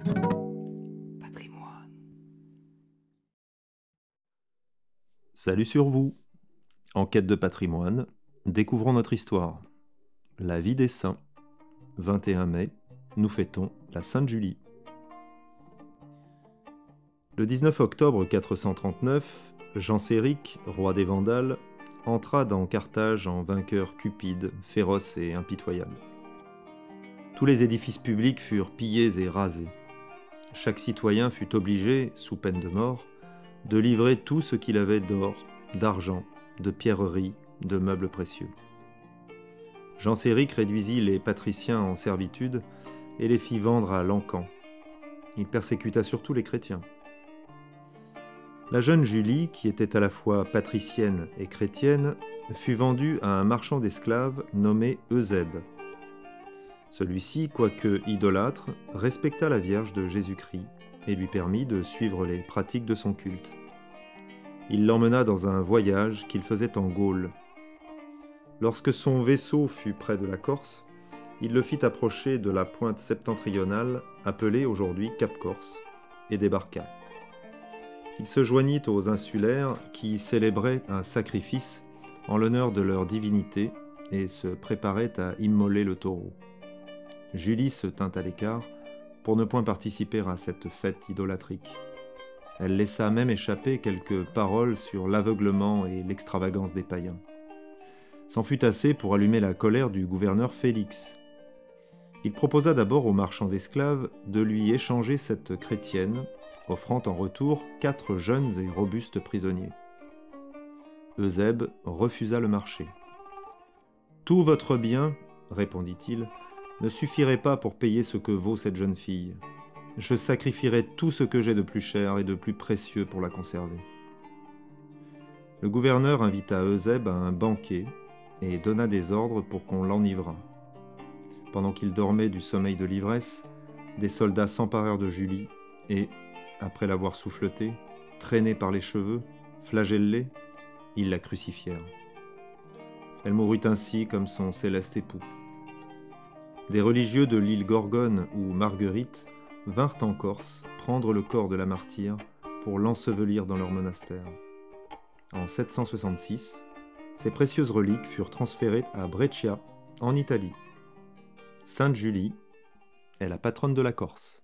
Patrimoine. Salut sur vous! En quête de patrimoine, découvrons notre histoire. La vie des saints. 21 mai, nous fêtons la Sainte Julie. Le 19 octobre 439, Genséric, roi des Vandales, entra dans Carthage en vainqueur cupide, féroce et impitoyable. Tous les édifices publics furent pillés et rasés. Chaque citoyen fut obligé, sous peine de mort, de livrer tout ce qu'il avait d'or, d'argent, de pierreries, de meubles précieux. Genséric réduisit les patriciens en servitude et les fit vendre à l'Ancan. Il persécuta surtout les chrétiens. La jeune Julie, qui était à la fois patricienne et chrétienne, fut vendue à un marchand d'esclaves nommé Eusèbe. Celui-ci, quoique idolâtre, respecta la Vierge de Jésus-Christ et lui permit de suivre les pratiques de son culte. Il l'emmena dans un voyage qu'il faisait en Gaule. Lorsque son vaisseau fut près de la Corse, il le fit approcher de la pointe septentrionale, appelée aujourd'hui Cap Corse, et débarqua. Il se joignit aux insulaires qui célébraient un sacrifice en l'honneur de leur divinité et se préparaient à immoler le taureau. Julie se tint à l'écart pour ne point participer à cette fête idolâtrique. Elle laissa même échapper quelques paroles sur l'aveuglement et l'extravagance des païens. C'en fut assez pour allumer la colère du gouverneur Félix. Il proposa d'abord au marchand d'esclaves de lui échanger cette chrétienne, offrant en retour 4 jeunes et robustes prisonniers. Eusèbe refusa le marché. « Tout votre bien, répondit-il, ne suffirait pas pour payer ce que vaut cette jeune fille. Je sacrifierai tout ce que j'ai de plus cher et de plus précieux pour la conserver. » Le gouverneur invita Eusèbe à un banquet et donna des ordres pour qu'on l'enivrât. Pendant qu'il dormait du sommeil de l'ivresse, des soldats s'emparèrent de Julie et, après l'avoir souffletée, traînée par les cheveux, flagellée, ils la crucifièrent. Elle mourut ainsi comme son céleste époux. Des religieux de l'île Gorgone ou Marguerite vinrent en Corse prendre le corps de la martyre pour l'ensevelir dans leur monastère. En 766, ces précieuses reliques furent transférées à Brescia, en Italie. Sainte Julie est la patronne de la Corse.